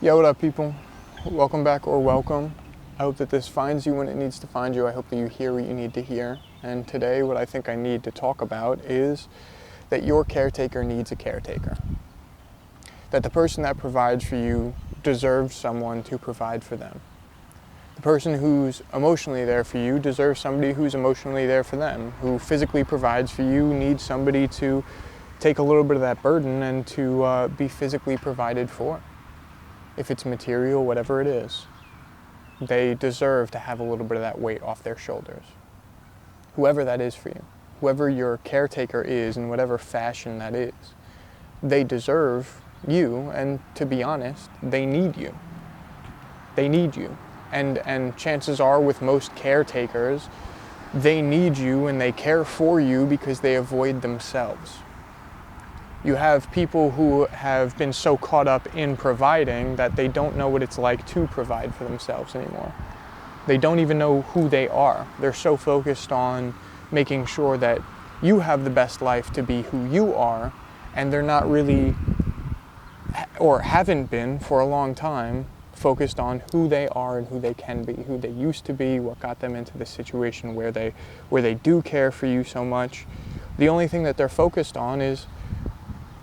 Yo, what up, people? Welcome back or welcome. I hope that this finds you when it needs to find you. I hope that you hear what you need to hear. And today, what I think I need to talk about is that your caretaker needs a caretaker. That the person that provides for you deserves someone to provide for them. The person who's emotionally there for you deserves somebody who's emotionally there for them. Who physically provides for you needs somebody to take a little bit of that burden and to be physically provided for. If it's material, whatever it is, they deserve to have a little bit of that weight off their shoulders. Whoever that is for you, whoever your caretaker is in whatever fashion that is, they deserve you, and to be honest, they need you. They need you. And chances are with most caretakers, they need you and they care for you because they avoid themselves. You have people who have been so caught up in providing that they don't know what it's like to provide for themselves anymore. They don't even know who they are. They're so focused on making sure that you have the best life to be who you are, and they're not really, or haven't been for a long time, focused on who they are and who they can be, who they used to be, what got them into the situation where they do care for you so much. The only thing that they're focused on is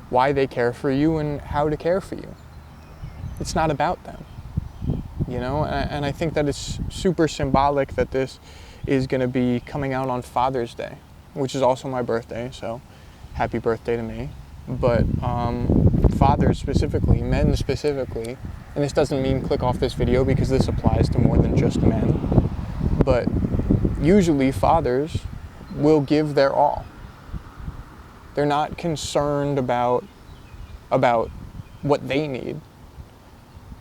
why they care for you and how to care for you. It's not about them, you know? And I think that it's super symbolic that this is going to be coming out on Father's Day, which is also my birthday, so happy birthday to me. But fathers specifically, men specifically, and this doesn't mean click off this video because this applies to more than just men, but usually fathers will give their all. They're not concerned about what they need,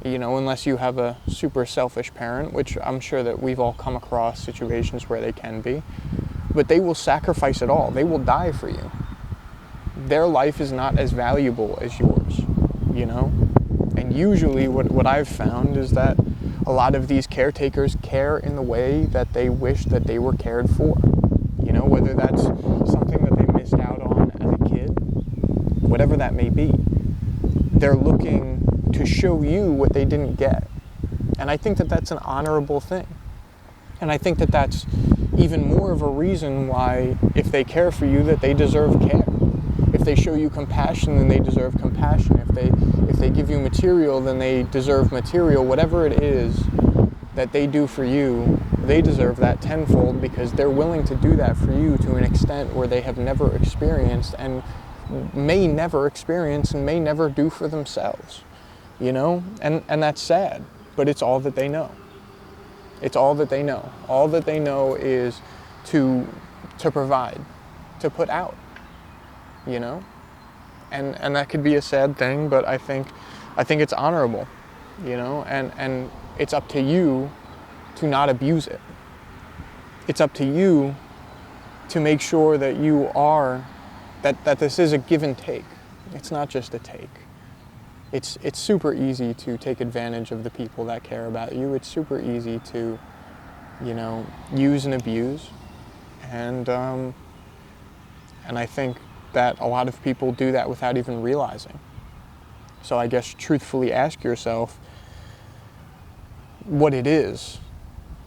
you know, unless you have a super selfish parent, which I'm sure that we've all come across situations where they can be, but they will sacrifice it all. They will die for you. Their life is not as valuable as yours, you know? And usually what I've found is that a lot of these caretakers care in the way that they wish that they were cared for. You know, whether that's something that they missed out on as a kid, whatever that may be, they're looking to show you what they didn't get. And I think that that's an honorable thing. And I think that that's even more of a reason why, if they care for you, that they deserve care. If they show you compassion, then they deserve compassion. If they give you material, then they deserve material. Whatever it is that they do for you, they deserve that tenfold, because they're willing to do that for you to an extent where they have never experienced and may never experience and may never do for themselves, you know? And that's sad, but it's all that they know. It's all that they know. All that they know is to provide, to put out, you know? And that could be a sad thing, but I think it's honorable, you know? And it's up to you to not abuse it. It's up to you to make sure that you are, that this is a give and take. It's not just a take. It's super easy to take advantage of the people that care about you. It's super easy to, you know, use and abuse. And I think that a lot of people do that without even realizing. So I guess truthfully ask yourself what it is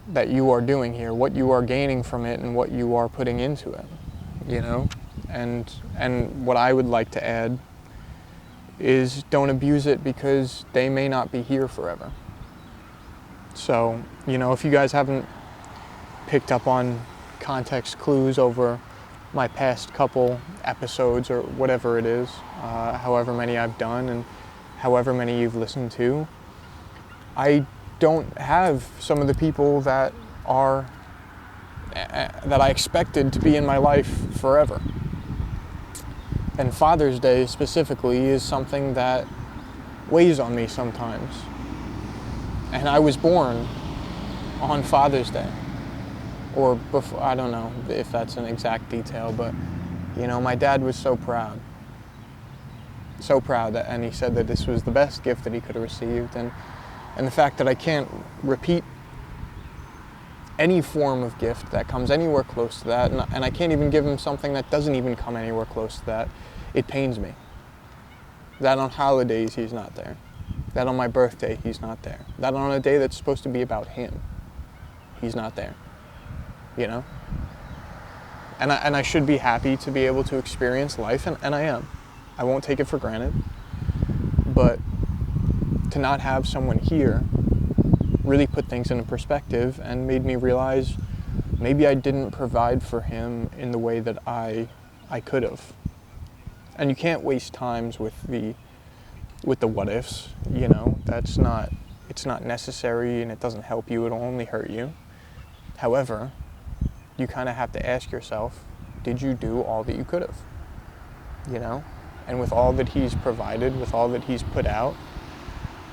that you are doing here, what you are gaining from it, and what you are putting into it, you know? And what I would like to add is don't abuse it, because they may not be here forever. So, you know, if you guys haven't picked up on context clues over my past couple episodes or whatever it is, however many I've done and however many you've listened to, I don't have some of the people that I expected to be in my life forever. And Father's Day specifically is something that weighs on me sometimes. And I was born on Father's Day. Or before, I don't know if that's an exact detail, but, you know, my dad was so proud. So proud, and he said that this was the best gift that he could have received. And the fact that I can't repeat any form of gift that comes anywhere close to that, and I can't even give him something that doesn't even come anywhere close to that, it pains me. That on holidays he's not there. That on my birthday, he's not there. That on a day that's supposed to be about him, he's not there. You know? And I should be happy to be able to experience life, and I am. I won't take it for granted. But to not have someone here really put things into perspective and made me realize maybe I didn't provide for him in the way that I could have. And you can't waste times with the what ifs, you know. It's not necessary, and it doesn't help you, it'll only hurt you. However, you kind of have to ask yourself, did you do all that you could have? You know? And with all that he's provided, with all that he's put out,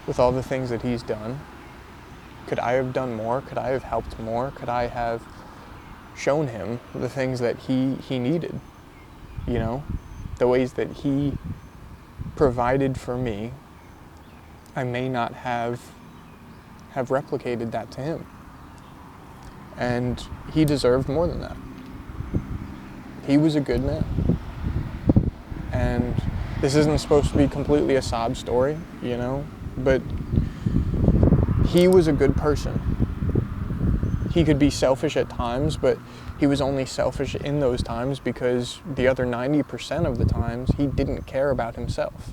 with all the things that he's done, could I have done more? Could I have helped more? Could I have shown him the things that he needed? You know? The ways that he provided for me, I may not have replicated that to him. And he deserved more than that. He was a good man. And this isn't supposed to be completely a sob story, you know, but he was a good person. He could be selfish at times, but he was only selfish in those times because the other 90% of the times he didn't care about himself.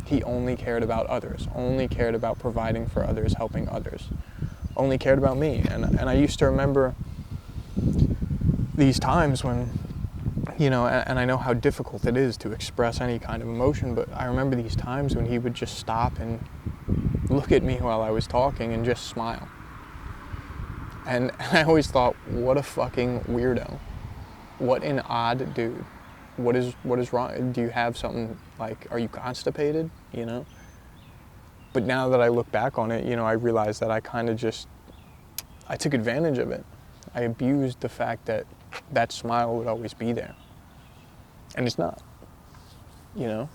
He only cared about others, only cared about providing for others, helping others, only cared about me. And I used to remember these times when, you know, and I know how difficult it is to express any kind of emotion, but I remember these times when he would just stop and look at me while I was talking and just smile. And I always thought, what a fucking weirdo. What an odd dude. What is wrong? Do you have something, like, are you constipated, you know? But now that I look back on it, you know, I realize that I kind of I took advantage of it. I abused the fact that that smile would always be there. And it's not, you know?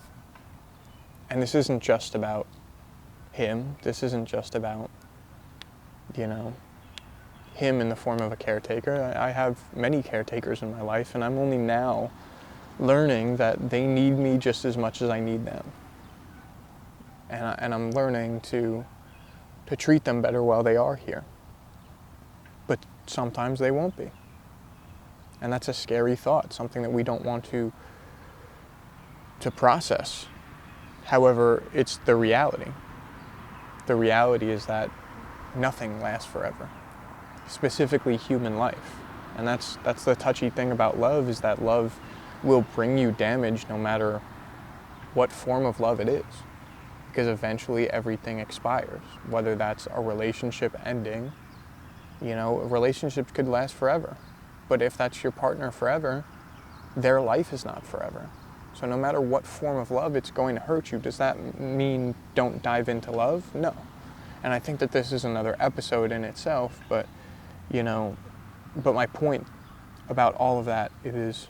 And this isn't just about him. This isn't just about, you know, him in the form of a caretaker. I have many caretakers in my life, and I'm only now learning that they need me just as much as I need them. And I'm learning to treat them better while they are here. But sometimes they won't be. And that's a scary thought, something that we don't want to process. However, it's the reality. The reality is that nothing lasts forever, specifically human life. And that's the touchy thing about love, is that love will bring you damage no matter what form of love it is. Because eventually everything expires, whether that's a relationship ending. You know, relationships could last forever. But if that's your partner forever, their life is not forever. So no matter what form of love, it's going to hurt you. Does that mean don't dive into love? No. And I think that this is another episode in itself, but, you know, but my point about all of that is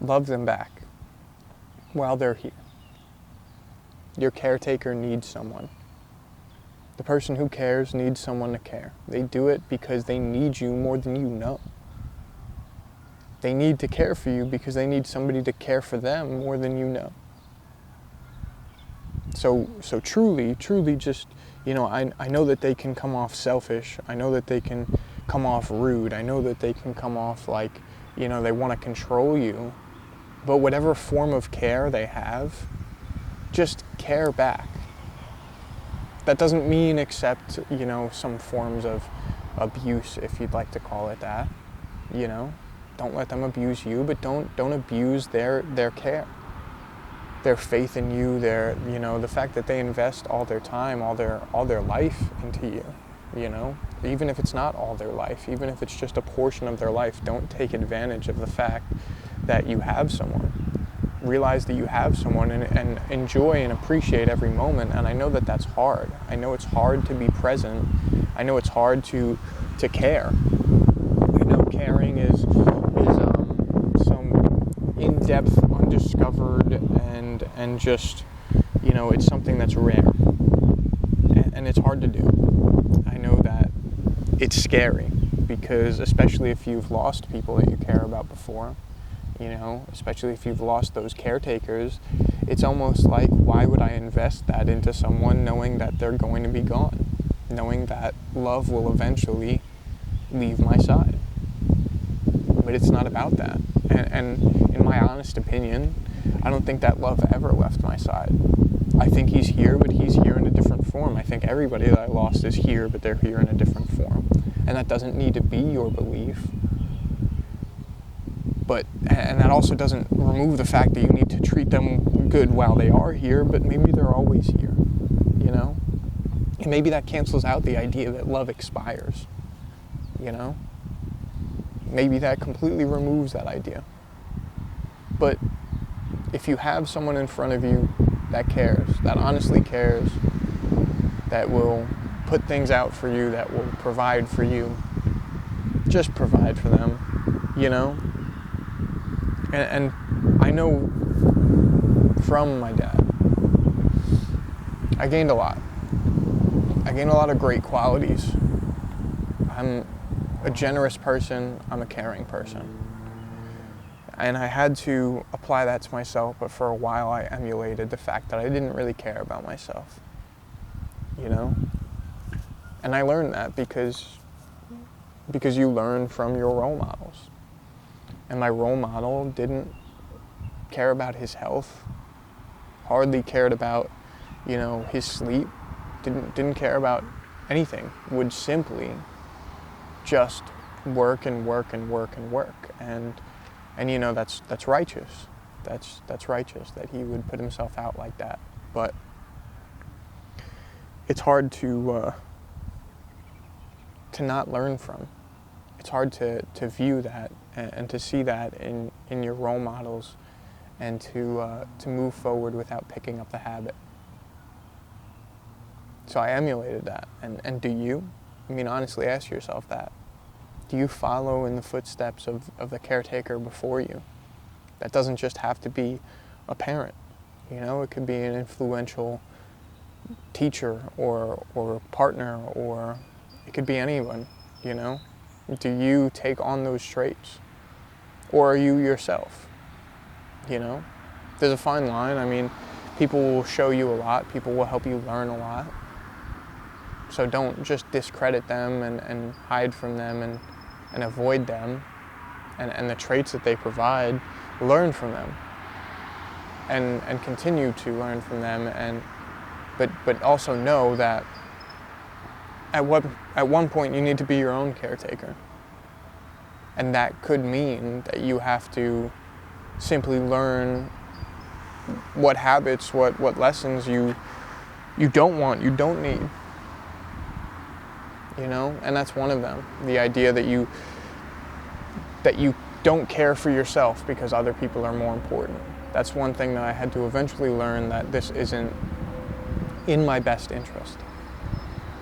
love them back while they're here. Your caretaker needs someone. The person who cares needs someone to care. They do it because they need you more than you know. They need to care for you because they need somebody to care for them more than you know. So truly just, you know, I know that they can come off selfish. I know that they can come off rude. I know that they can come off like, you know, they want to control you. But whatever form of care they have, just care back. That doesn't mean accept, you know, some forms of abuse, if you'd like to call it that, you know. Don't let them abuse you, but don't abuse their care, their faith in you, their, you know, the fact that they invest all their time, all their life into you, you know. Even if it's not all their life, even if it's just a portion of their life, don't take advantage of the fact that you have someone. Realize that you have someone and enjoy and appreciate every moment. And I know that that's hard. I know it's hard to be present. I know it's hard to care. I know caring is some in-depth, undiscovered, and just, you know, it's something that's rare. And it's hard to do. I know that it's scary because, especially if you've lost people that you care about before, you know, especially if you've lost those caretakers. It's almost like, why would I invest that into someone knowing that they're going to be gone, knowing that love will eventually leave my side? But it's not about that. And in my honest opinion, I don't think that love ever left my side. I think he's here, but he's here in a different form. I think everybody that I lost is here, but they're here in a different form. And that doesn't need to be your belief. And that also doesn't remove the fact that you need to treat them good while they are here, but maybe they're always here, you know? And maybe that cancels out the idea that love expires, you know? Maybe that completely removes that idea. But if you have someone in front of you that cares, that honestly cares, that will put things out for you, that will provide for you, just provide for them, you know? And I know from my dad, I gained a lot. I gained a lot of great qualities. I'm a generous person, I'm a caring person. And I had to apply that to myself, but for a while I emulated the fact that I didn't really care about myself, you know? And I learned that because you learn from your role models. And my role model didn't care about his health, hardly cared about, you know, his sleep, didn't care about anything, would simply just work and work and work and work. And you know, that's righteous. That's righteous that he would put himself out like that. But it's hard to not learn from. It's hard to view that and to see that in your role models, and to move forward without picking up the habit. So I emulated that. And do you? I mean, honestly, ask yourself that. Do you follow in the footsteps of the caretaker before you? That doesn't just have to be a parent. You know, it could be an influential teacher or partner, or it could be anyone, you know? Do you take on those traits? Or are you yourself? You know? There's a fine line. I mean, people will show you a lot. People will help you learn a lot. So don't just discredit them and hide from them and avoid them and the traits that they provide. Learn from them and continue to learn from them, but also know that at one point you need to be your own caretaker. And that could mean that you have to simply learn what habits, what lessons you don't want, you don't need. You know, and that's one of them. The idea that you don't care for yourself because other people are more important. That's one thing that I had to eventually learn, that this isn't in my best interest.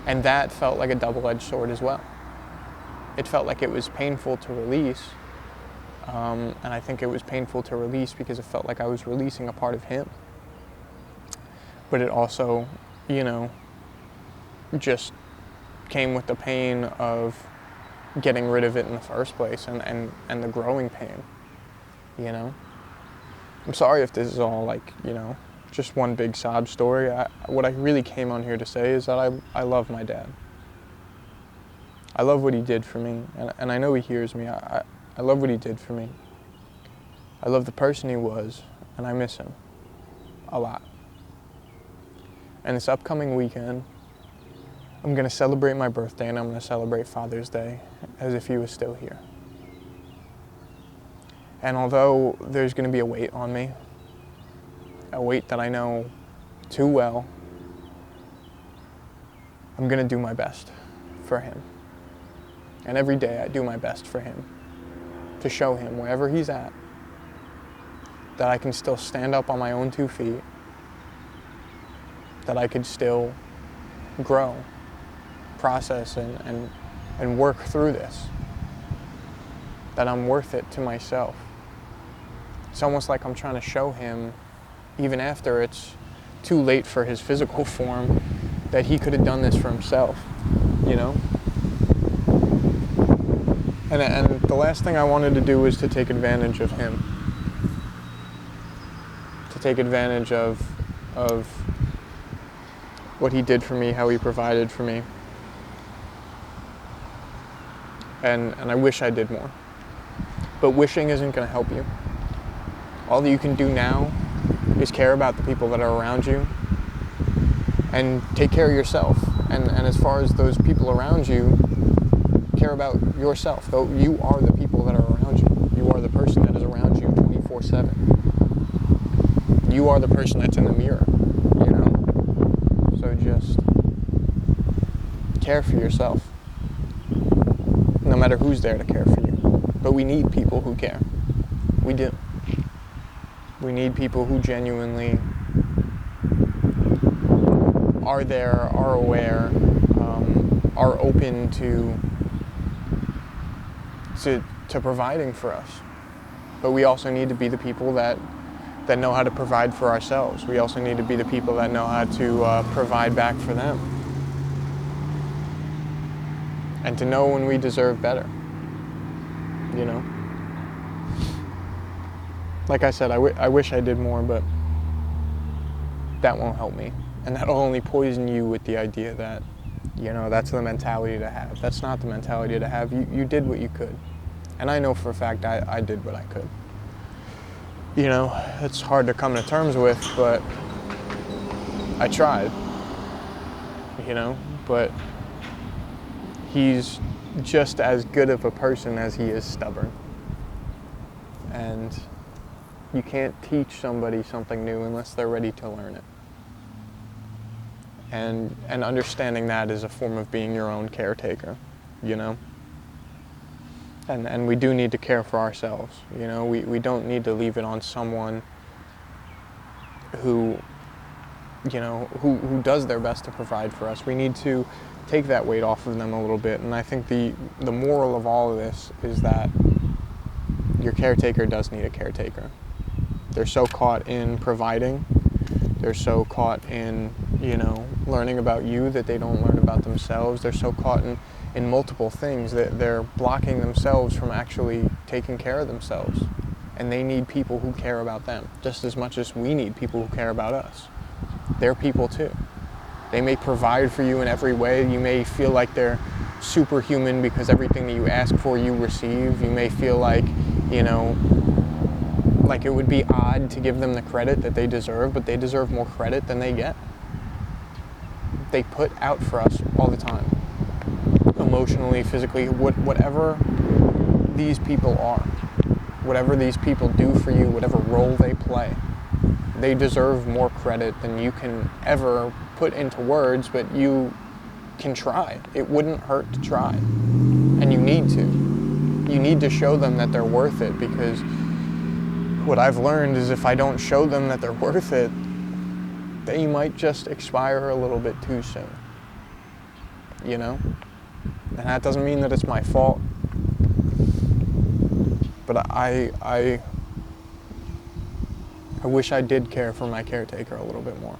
And that felt like a double-edged sword as well. It felt like it was painful to release, and I think it was painful to release because it felt like I was releasing a part of him. But it also, you know, just came with the pain of getting rid of it in the first place, and the growing pain, you know. I'm sorry if this is all like, you know, just one big sob story. What I really came on here to say is that I love my dad. I love what he did for me, and I know he hears me. I love what he did for me. I love the person he was, and I miss him a lot. And this upcoming weekend, I'm going to celebrate my birthday, and I'm going to celebrate Father's Day as if he was still here. And although there's going to be a weight on me, a weight that I know too well, I'm going to do my best for him. And every day I do my best for him, to show him wherever he's at that I can still stand up on my own 2 feet, that I could still grow, process, and work through this, that I'm worth it to myself. It's almost like I'm trying to show him, even after it's too late for his physical form, that he could have done this for himself, you know? And the last thing I wanted to do was to take advantage of him. to take advantage of what he did for me, how he provided for me. And I wish I did more. But wishing isn't going to help you. All that you can do now is care about the people that are around you and take care of yourself. And as far as those people around you, care about yourself. Though you are the people that are around you. You are the person that is around you 24/7. You are the person that's in the mirror, you know? So just care for yourself. No matter who's there to care for you. But we need people who care. We do. We need people who genuinely are there, are aware, are open to providing for us. But we also need to be the people that know how to provide for ourselves. We also need to be the people that know how to provide back for them. And to know when we deserve better, you know? Like I said, I wish I did more, but that won't help me. And that'll only poison you with the idea that, you know, that's the mentality to have. That's not the mentality to have. You did what you could. And I know for a fact I did what I could. You know, it's hard to come to terms with, but I tried. You know, but he's just as good of a person as he is stubborn. And you can't teach somebody something new unless they're ready to learn it. And understanding that is a form of being your own caretaker, you know? And we do need to care for ourselves, you know? We don't need to leave it on someone who, you know, who does their best to provide for us. We need to take that weight off of them a little bit. And I think the moral of all of this is that your caretaker does need a caretaker. They're so caught in providing. They're so caught in, you know, learning about you that they don't learn about themselves. They're so caught in multiple things that they're blocking themselves from actually taking care of themselves. And they need people who care about them just as much as we need people who care about us. They're people too. They may provide for you in every way. You may feel like they're superhuman because everything that you ask for you receive. You may feel like, you know, like it would be odd to give them the credit that they deserve, but they deserve more credit than they get. They put out for us all the time. Emotionally, physically, whatever these people are, whatever these people do for you, whatever role they play, they deserve more credit than you can ever put into words, but you can try. It wouldn't hurt to try. And you need to. You need to show them that they're worth it, because what I've learned is if I don't show them that they're worth it, they might just expire a little bit too soon. You know? And that doesn't mean that it's my fault. But I wish I did care for my caretaker a little bit more.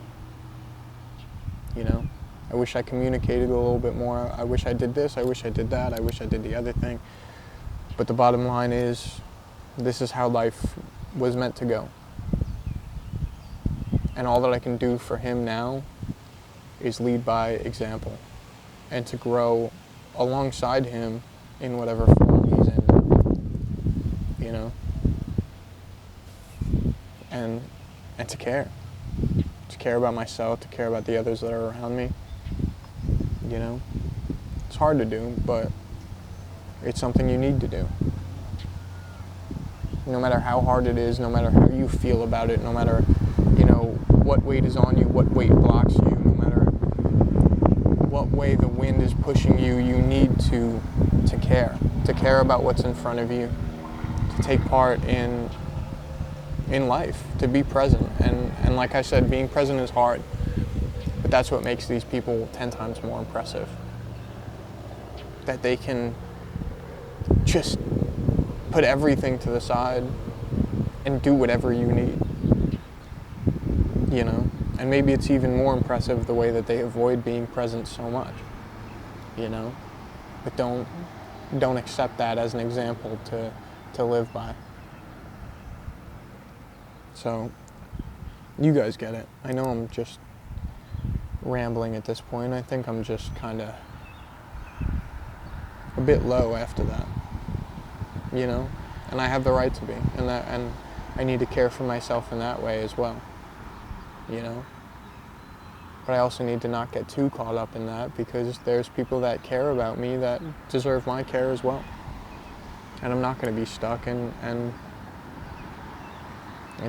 You know? I wish I communicated a little bit more. I wish I did this, I wish I did that, I wish I did the other thing. But the bottom line is, this is how life was meant to go. And all that I can do for him now is lead by example and to grow alongside him in whatever form he's in, you know, and to care about myself, to care about the others that are around me, you know. It's hard to do, but it's something you need to do. No matter how hard it is, no matter how you feel about it, no matter, you know, what weight is on you, what weight blocks you, no matter what way the wind is pushing you, you need to care about what's in front of you, to take part in life, to be present. And like I said, being present is hard, but that's what makes these people 10 times more impressive. That they can just put everything to the side and do whatever you need, you know. And maybe it's even more impressive the way that they avoid being present so much, you know. But don't accept that as an example to live by. So You guys get it. I know I'm just rambling at this point. I think I'm just kind of a bit low after that, you know? And I have the right to be, and I need to care for myself in that way as well, you know? But I also need to not get too caught up in that, because there's people that care about me that deserve my care as well. And I'm not going to be stuck. And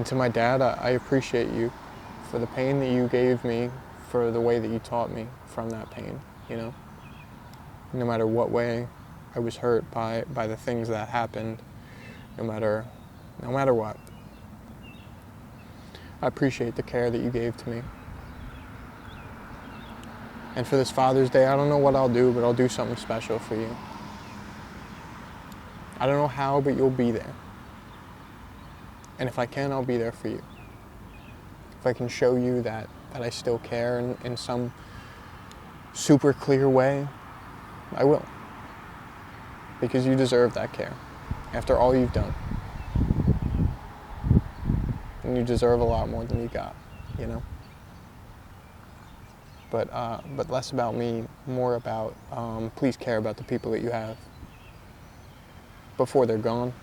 to my dad, I appreciate you for the pain that you gave me, for the way that you taught me from that pain, you know? No matter what way I was hurt by the things that happened, no matter what. I appreciate the care that you gave to me. And for this Father's Day, I don't know what I'll do, but I'll do something special for you. I don't know how, but you'll be there. And if I can, I'll be there for you. If I can show you that I still care in some super clear way, I will. Because you deserve that care after all you've done. And you deserve a lot more than you got, you know? But less about me, more about, please care about the people that you have before they're gone.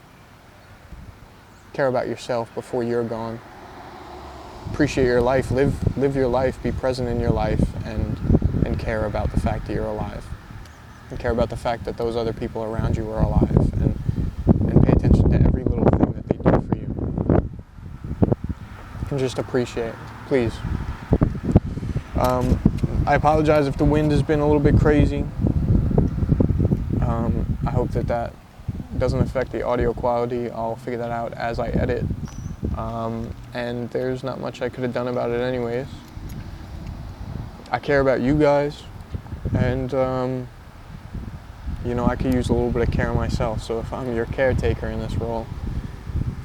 Care about yourself before you're gone. Appreciate your life, live your life, be present in your life, and care about the fact that you're alive. And care about the fact that those other people around you are alive, and pay attention to every little thing that they do for you. And just appreciate, please. I apologize if the wind has been a little bit crazy. I hope that doesn't affect the audio quality. I'll figure that out as I edit. And there's not much I could have done about it anyways. I care about you guys, and you know, I could use a little bit of care myself. So if I'm your caretaker in this role,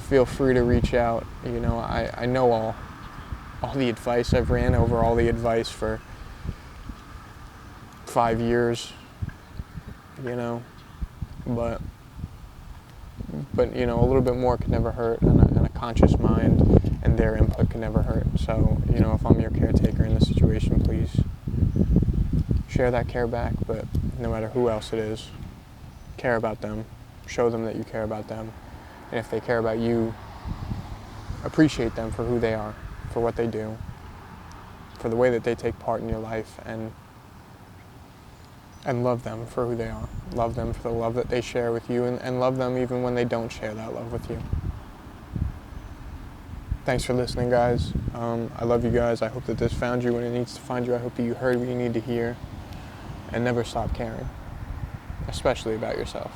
feel free to reach out. You know, I know all the advice. I've ran over all the advice for 5 years, you know, but you know, a little bit more could never hurt, and a conscious mind and their input could never hurt. So, you know, if I'm your caretaker in this situation, please share that care back. But no matter who else it is, care about them, show them that you care about them, and if they care about you, appreciate them for who they are, for what they do, for the way that they take part in your life, and love them for who they are. Love them for the love that they share with you, and love them even when they don't share that love with you. Thanks for listening, guys. I love you guys. I hope that this found you when it needs to find you. I hope that you heard what you need to hear, and never stop caring, especially about yourself.